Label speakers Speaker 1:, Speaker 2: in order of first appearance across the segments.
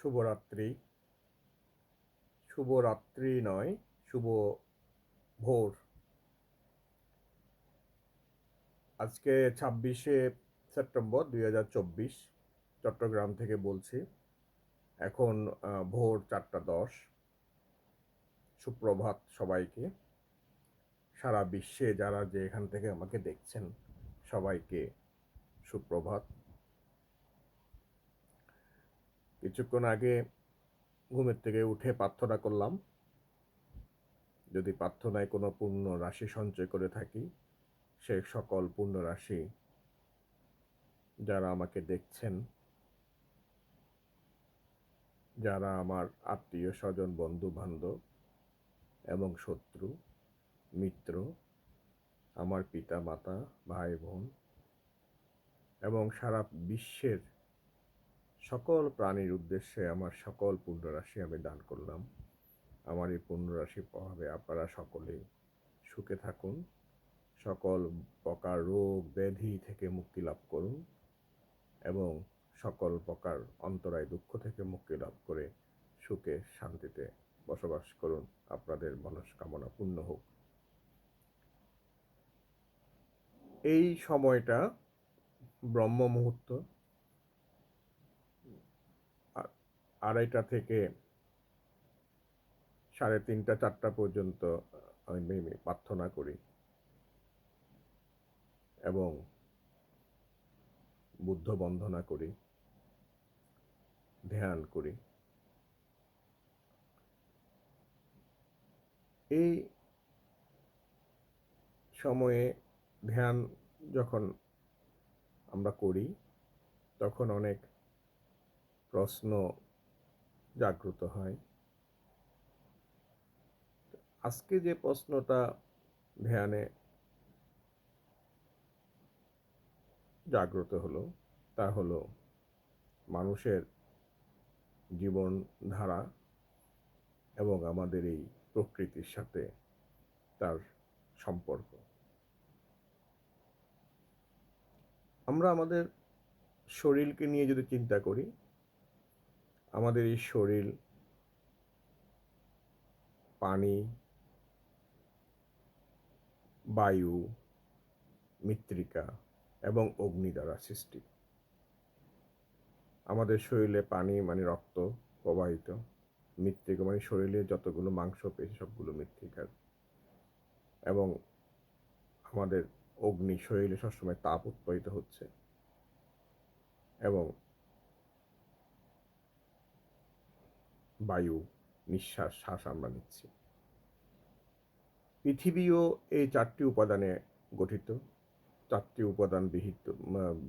Speaker 1: শুভরাত্রি। শুভরাত্রি নয়, শুভ ভোর। আজকে 26শে সেপ্টেম্বর 2024, চট্টগ্রাম থেকে বলছি। এখন ভোর 4:10। সুপ্রভাত সবাইকে। সারা বিশ্বে যারা যে এখান থেকে আমাকে দেখছেন সবাইকে সুপ্রভাত। কিছুক্ষণ আগে ঘুমের থেকে উঠে প্রার্থনা করলাম। যদি প্রার্থনায় কোনো পুণ্য রাশি সঞ্চয় করে থাকি, সে সকল পুণ্য রাশি যারা আমাকে দেখছেন, যারা আমার আত্মীয় স্বজন, বন্ধু বান্ধব এবং শত্রু মিত্র, আমার পিতা মাতা, ভাই বোন এবং সারা বিশ্বের সকল প্রাণীর উদ্দেশ্যে আমার সকল পুণ্যরাশি আমি দান করলাম। আমার এই পুণ্যরাশির প্রভাবে আপনারা সকলেই সুখে থাকুন, সকল প্রকার রোগ ব্যাধি থেকে মুক্তি লাভ করুন এবং সকল প্রকার অন্তরায় দুঃখ থেকে মুক্তি লাভ করে সুখে শান্তিতে বসবাস করুন। আপনাদের মনস্কামনা পূর্ণ হোক। এই সময়টা ব্রহ্ম মুহূর্ত, 2:30 থেকে 3:30 4টা পর্যন্ত আমি প্রার্থনা করি এবং বুদ্ধ বন্দনা করি, ধ্যান করি। এই সময়ে ধ্যান যখন আমরা করি তখন অনেক প্রশ্ন জাগ্রত হয়। আজকে যে প্রশ্নটা ধ্যানে জাগ্রত হলো তা হলো মানুষের জীবনধারা এবং আমাদের এই প্রকৃতির সাথে তার সম্পর্ক। আমরা আমাদের শরীরকে নিয়ে যদি চিন্তা করি, আমাদের এই শরীর পানি, বায়ু, মৃত্তিকা এবং অগ্নি দ্বারা সৃষ্টি। আমাদের শরীরে পানি মানে রক্ত প্রবাহিত, মৃত্তিকা মানে শরীরে যতগুলো মাংস পেশি সবগুলো মৃত্তিকার, এবং আমাদের অগ্নি শরীরে সবসময় তাপ উৎপাদিত হচ্ছে এবং বায়ু নিঃশ্বাস শ্বাস আমরা নিচ্ছি। পৃথিবীও এই 4টি উপাদানে গঠিত। 4টি উপাদান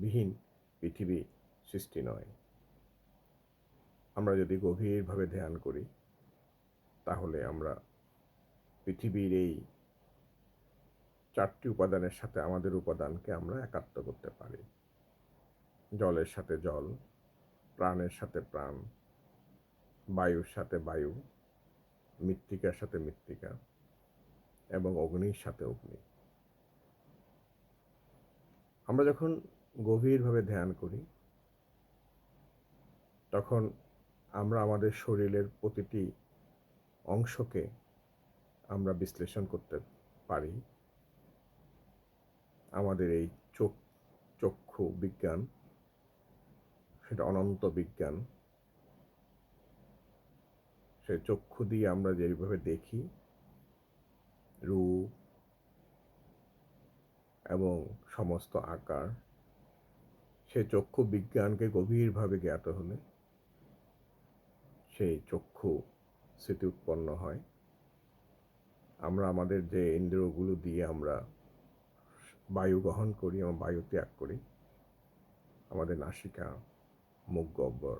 Speaker 1: বিহীন পৃথিবী সৃষ্টি নয়। আমরা যদি গভীরভাবে ধ্যান করি তাহলে আমরা পৃথিবীর এই 4টি উপাদানের সাথে আমাদের উপাদানকে আমরা একাত্ম করতে পারি। জলের সাথে জল, প্রাণের সাথে প্রাণ, বায়ুর সাথে বায়ু, মৃত্তিকার সাথে মৃত্তিকা এবং অগ্নির সাথে অগ্নি। আমরা যখন গভীরভাবে ধ্যান করি তখন আমরা আমাদের শরীরের প্রতিটি অংশকে আমরা বিশ্লেষণ করতে পারি। আমাদের এই চক্ষু বিজ্ঞান, সেটা অনন্ত বিজ্ঞান। সে চক্ষু দিয়ে আমরা যেভাবে দেখি রূপ এবং সমস্ত আকার, সে চক্ষু বিজ্ঞানকে গভীরভাবে জ্ঞাত হলে সেই চক্ষু স্মৃতি উৎপন্ন হয়। আমরা আমাদের যে ইন্দ্রিয়গুলো দিয়ে আমরা বায়ু গ্রহণ করি এবং বায়ু ত্যাগ করি, আমাদের নাসিকা, মুখ, গহ্বর,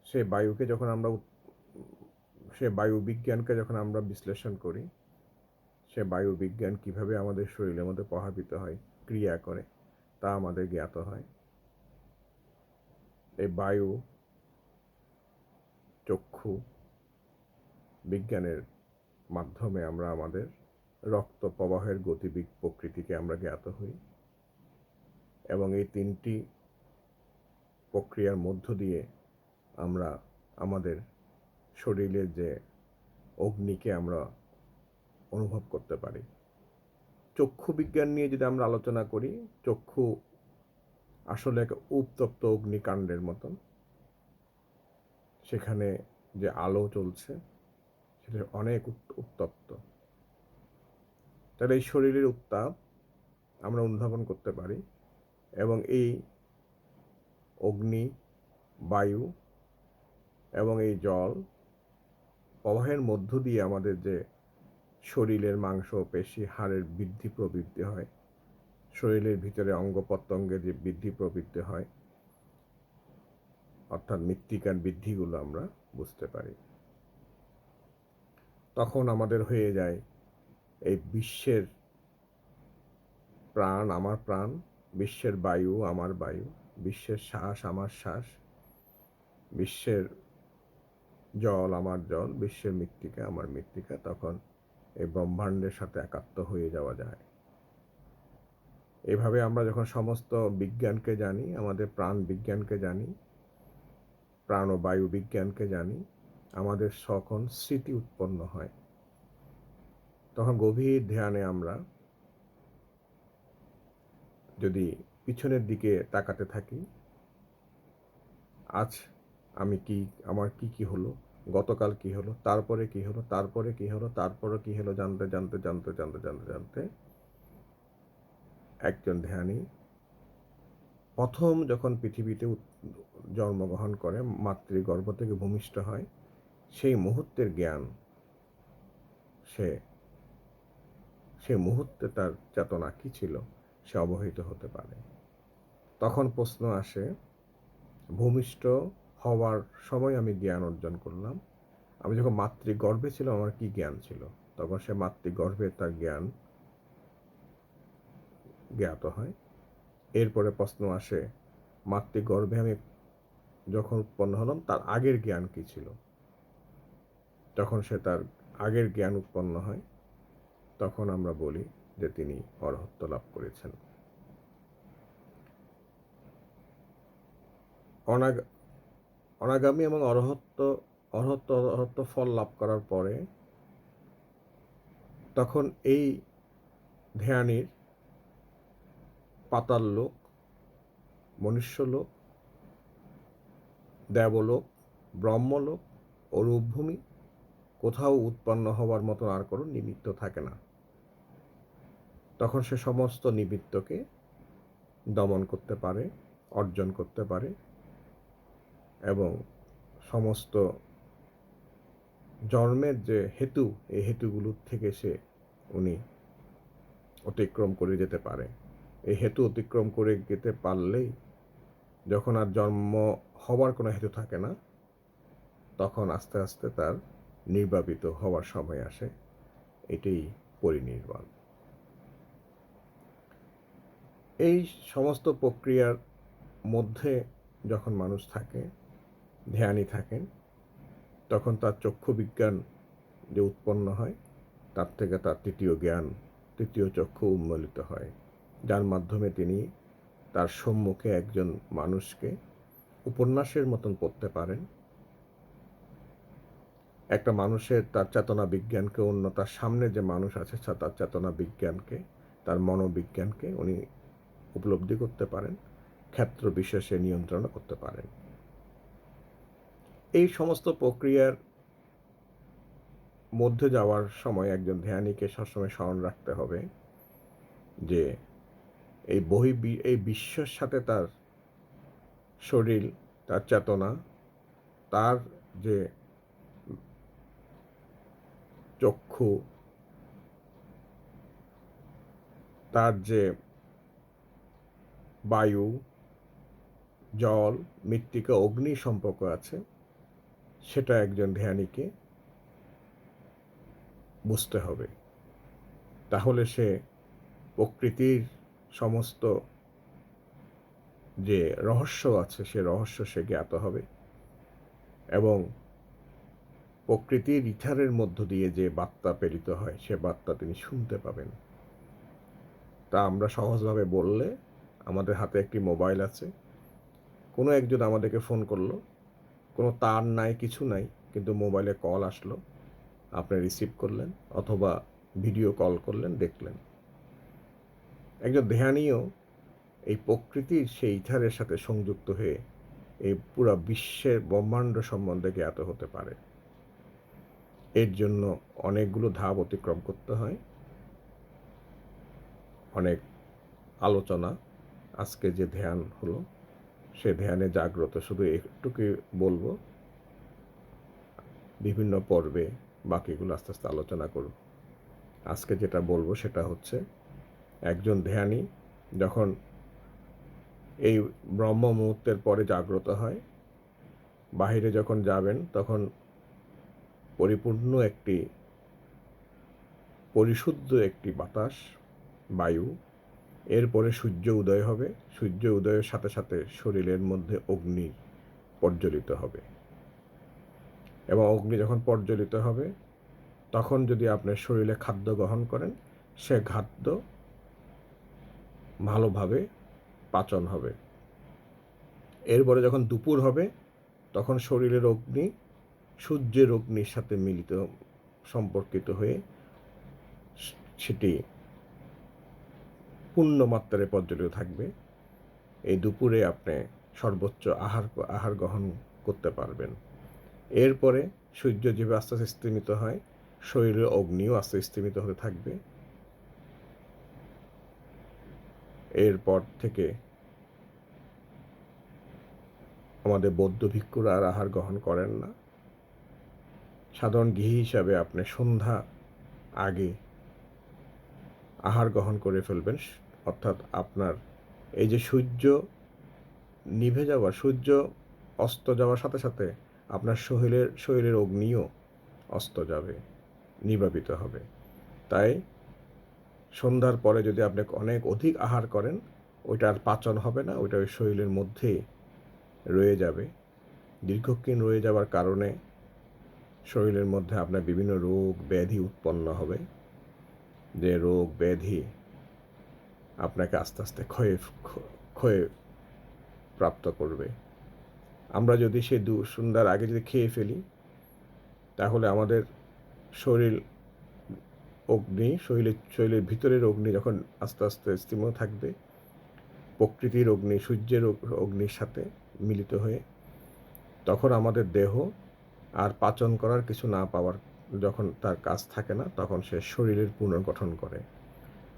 Speaker 1: সে বায়ু বিজ্ঞানকে যখন আমরা বিশ্লেষণ করি, সে বায়ু বিজ্ঞান কিভাবে আমাদের শরীরের মধ্যে প্রভাবিত হয়, ক্রিয়া করে, তা আমাদের জ্ঞাত হয়। এই বায়ু চক্ষু বিজ্ঞানের মাধ্যমে আমরা আমাদের রক্ত প্রবাহের গতিবিক প্রকৃতিকে আমরা জ্ঞাত হই এবং এই 3টি প্রক্রিয়ার মধ্য দিয়ে আমরা আমাদের শরীরের যে অগ্নিকে আমরা অনুভব করতে পারি। চক্ষু বিজ্ঞান নিয়ে যদি আমরা আলোচনা করি, চক্ষু আসলে এক উত্তপ্ত অগ্নিকাণ্ডের মতন। সেখানে যে আলো চলছে সেটা অনেক উত্তপ্ত। তাহলে এই শরীরের উত্তাপ আমরা অনুধাবন করতে পারি এবং এই অগ্নি, বায়ু এবং এই জল প্রবাহের মধ্য দিয়ে আমাদের যে শরীরের মাংস, পেশি, হাড়ের বৃদ্ধি প্রবৃদ্ধি হয়, শরীরের ভিতরে অঙ্গ প্রত্যঙ্গে যে বৃদ্ধি প্রবৃদ্ধি হয়, অর্থাৎ মৃত্তিকার বৃদ্ধিগুলো আমরা বুঝতে পারি। তখন আমাদের হয়ে যায় এই বিশ্বের প্রাণ আমার প্রাণ, বিশ্বের বায়ু আমার বায়ু, বিশ্বের শ্বাস আমার শ্বাস, বিশ্বের জল আমার জল, বিশ্বের মৃত্তিকা আমার মৃত্তিকা। তখন এই ব্রহ্মাণ্ডের সাথে একাত্ম হয়ে যাওয়া যায়। এভাবে আমরা যখন সমস্ত বিজ্ঞানকে জানি, আমাদের প্রাণ বিজ্ঞানকে জানি, প্রাণ ও বায়ু বিজ্ঞানকে জানি, আমাদের তখন স্মৃতি উৎপন্ন হয়। তখন গভীর ধ্যানে আমরা যদি পিছনের দিকে তাকাতে থাকি, আজ আমি কি, আমার কি কি হলো, গতকাল কি হলো, তারপরে কি হলো, তারপরে কি হলো, তারপরে কি হলো, জানতে জানতে জানতে জানতে জানতে জানতে একজন ধ্যানী প্রথম যখন পৃথিবীতে জন্মগ্রহণ করে, মাতৃগর্ভ থেকে ভূমিষ্ঠ হয়, সেই মুহূর্তের জ্ঞান সে মুহূর্তে তার চেতনা কি ছিল সে অবহিত হতে পারে। তখন প্রশ্ন আসে, ভূমিষ্ঠ হওয়ার সময় আমি জ্ঞান অর্জন করলাম, আমি যখন মাতৃগর্ভে ছিলাম আমার কি জ্ঞান ছিল? তখন সে মাতৃগর্ভে তার জ্ঞান জ্ঞাত হয়। এরপরে প্রশ্ন আসে, মাতৃগর্ভে আমি যখন উৎপন্ন হলাম তার আগের জ্ঞান কি ছিল? তখন সে তার আগের জ্ঞান উৎপন্ন হয়। তখন আমরা বলি যে তিনি অরহত্ব লাভ করেছেন। অনাগামী এবং অরহত্ব ফল লাভ করার পরে তখন এই ধ্যানীর পাতাল লোক, মনুষ্যলোক, দেবলোক, ব্রহ্মলোক, অরূপভূমি কোথাও উৎপন্ন হওয়ার মতো আর কোনো নিমিত্ত থাকে না। তখন সে সমস্ত নিমিত্তকে দমন করতে পারে, অর্জন করতে পারে এবং সমস্ত জন্মের যে হেতু, এই হেতুগুলোর থেকে উনি অতিক্রম করে যেতে পারে। এই হেতু অতিক্রম করে যেতে পারলেই যখন আর জন্ম হওয়ার কোনো হেতু থাকে না, তখন আস্তে আস্তে তার নির্বাপিত হওয়ার সময় আসে। এটাই পরিনির্বাণ। এই সমস্ত প্রক্রিয়ার মধ্যে যখন মানুষ থাকে, ধ্যানী থাকেন, তখন তার চক্ষু বিজ্ঞান যে উৎপন্ন হয়, তার থেকে তার তৃতীয় চক্ষু উন্মোলিত হয়, যার মাধ্যমে তিনি তার সম্মুখে একজন মানুষকে উপন্যাসের মতন পড়তে পারেন। একটা মানুষের তার চেতনা বিজ্ঞানকে, অন্য তার সামনে যে মানুষ আছে তার চেতনা বিজ্ঞানকে, তার মনোবিজ্ঞানকে উনি উপলব্ধি করতে পারেন, ক্ষেত্র বিশেষে নিয়ন্ত্রণ করতে পারেন। এই সমস্ত প্রক্রিয়ার মধ্যে যাওয়ার সময় একজন ধ্যানীকে সবসময় স্মরণ রাখতে হবে যে এই বিশ্বের সাথে তার শরীর, তার চেতনা, তার যে চক্ষু, তার যে বায়ু, জল, মৃত্তিকা, অগ্নি সম্পর্ক আছে, সেটা একজন ধ্যানীকে বুঝতে হবে। তাহলে সে প্রকৃতির সমস্ত যে রহস্য আছে সে রহস্য সে জ্ঞাত হবে এবং প্রকৃতির ইথারের মধ্য দিয়ে যে বার্তা প্রেরিত হয় সে বার্তা তিনি শুনতে পাবেন। তা আমরা সহজভাবে বললে, আমাদের হাতে একটি মোবাইল আছে, কোনো একজন আমাদেরকে ফোন করলো, কোনো তার নাই, কিছু নাই, কিন্তু মোবাইলে কল আসলো, আপনি রিসিভ করলেন অথবা ভিডিও কল করলেন, দেখলেন। একজন ধ্যানীও এই প্রকৃতির সেই ইথারের সাথে সংযুক্ত হয়ে এই পুরো বিশ্বের ব্রহ্মাণ্ড সম্বন্ধে জ্ঞাত হতে পারে। এর জন্য অনেকগুলো ধাপ অতিক্রম করতে হয়, অনেক আলোচনা। আজকে যে ধ্যান হলো, সে ধ্যানে জাগ্রত, শুধু একটুকুই বলবো, বিভিন্ন পর্বে বাকিগুলো আস্তে আস্তে আলোচনা করব। আজকে যেটা বলবো সেটা হচ্ছে, একজন ধ্যানী যখন এই ব্রহ্ম মুহূর্তের পরে জাগ্রত হয়, বাহিরে যখন যাবেন তখন পরিপূর্ণ একটি পরিশুদ্ধ একটি বাতাস, বায়ু, এরপরে সূর্য উদয় হবে। সূর্য উদয়ের সাথে সাথে শরীরের মধ্যে অগ্নি প্রজ্বলিত হবে, এবং অগ্নি যখন প্রজ্বলিত হবে তখন যদি আপনার শরীরে খাদ্য গ্রহণ করেন, সে খাদ্য ভালোভাবে পাচন হবে। এরপরে যখন দুপুর হবে তখন শরীরের অগ্নি সূর্যের অগ্নির সাথে সম্পর্কিত হয়ে সেটি পূর্ণমাত্রায় প্রজ্বলিত থাকবে। এই দুপুরে আপনি সর্বোচ্চ আহার গ্রহণ করতে পারবেন। এরপরে সূর্য যেভাবে আস্তে আস্তে স্তিমিত হয়, শরীরের অগ্নিও আস্তে স্তিমিত হতে থাকবে। এরপর থেকে আমাদের বৌদ্ধ ভিক্ষুরা আর আহার গ্রহণ করেন না। সাধারণ গৃহী হিসাবে আপনি সন্ধ্যা আগে আহার গ্রহণ করে ফেলবেন। অর্থাৎ আপনার এই যে সূর্য নিভে যাওয়া, সূর্য অস্ত যাওয়ার সাথে সাথে আপনার শরীরের অগ্নিও অস্ত যাবে, নিবাপিত হবে। তাই সন্ধ্যার পরে যদি আপনি অনেক অধিক আহার করেন, ওইটা আর পাচন হবে না, ওইটা ওই শরীরের মধ্যেই রয়ে যাবে। দীর্ঘক্ষণ রয়ে যাওয়ার কারণে শরীরের মধ্যে আপনার বিভিন্ন রোগ ব্যাধি উৎপন্ন হবে, যে রোগ ব্যাধি আপনাকে আস্তে আস্তে ক্ষয়ে প্রাপ্ত করবে। আমরা যদি সে সন্ধ্যার আগে যদি খেয়ে ফেলি, তাহলে আমাদের শরীর অগ্নি, শরীরের ভিতরের অগ্নি যখন আস্তে আস্তে স্তিমিত থাকবে, প্রকৃতির অগ্নি সূর্যের অগ্নির সাথে মিলিত হয়ে, তখন আমাদের দেহ আর পাচন করার কিছু না পাওয়ার, যখন তার কাজ থাকে না, তখন সে শরীরের পুনর্গঠন করে।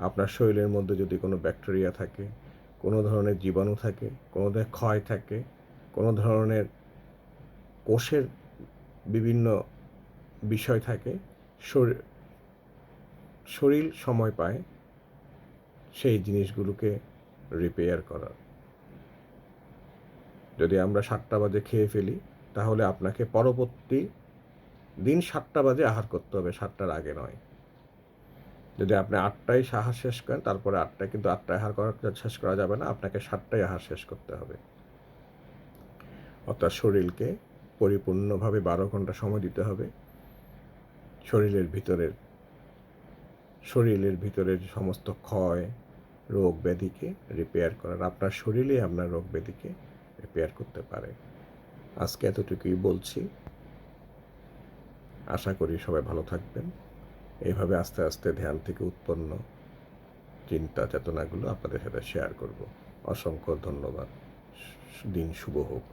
Speaker 1: আপনার শরীরের মধ্যে যদি কোনো ব্যাকটেরিয়া থাকে, কোনো ধরনের জীবাণু থাকে, কোনো ধরনের ক্ষয় থাকে, কোনো ধরনের কোষের বিভিন্ন বিষয় থাকে, শরীর সময় পায় সেই জিনিসগুলোকে রিপেয়ার করার। যদি আমরা 7টা বাজে খেয়ে ফেলি, তাহলে আপনাকে পরবর্তী দিন 7টা বাজে আহার করতে হবে, 7টার আগে নয়। যদি আপনি 8টায় আহার শেষ করেন, তারপরে 8টায়, কিন্তু 8টায় আহার শেষ করা যাবে না, আপনাকে 7টায় আহার শেষ করতে হবে। অর্থাৎ শরীরকে পরিপূর্ণভাবে 12 ঘন্টা সময় দিতে হবে শরীরের ভিতরের সমস্ত ক্ষয়, রোগ ব্যাধিকে রিপেয়ার করার। আপনার শরীরে আপনার রোগ ব্যাধিকে রিপেয়ার করতে পারে। আজকে এতটুকুই বলছি। আশা করি সবাই ভালো থাকবেন। এইভাবে আস্তে আস্তে ধ্যান থেকে উৎপন্ন চিন্তা চেতনাগুলো আপনাদের সাথে শেয়ার করব। অসংখ্য ধন্যবাদ। দিন শুভ হোক।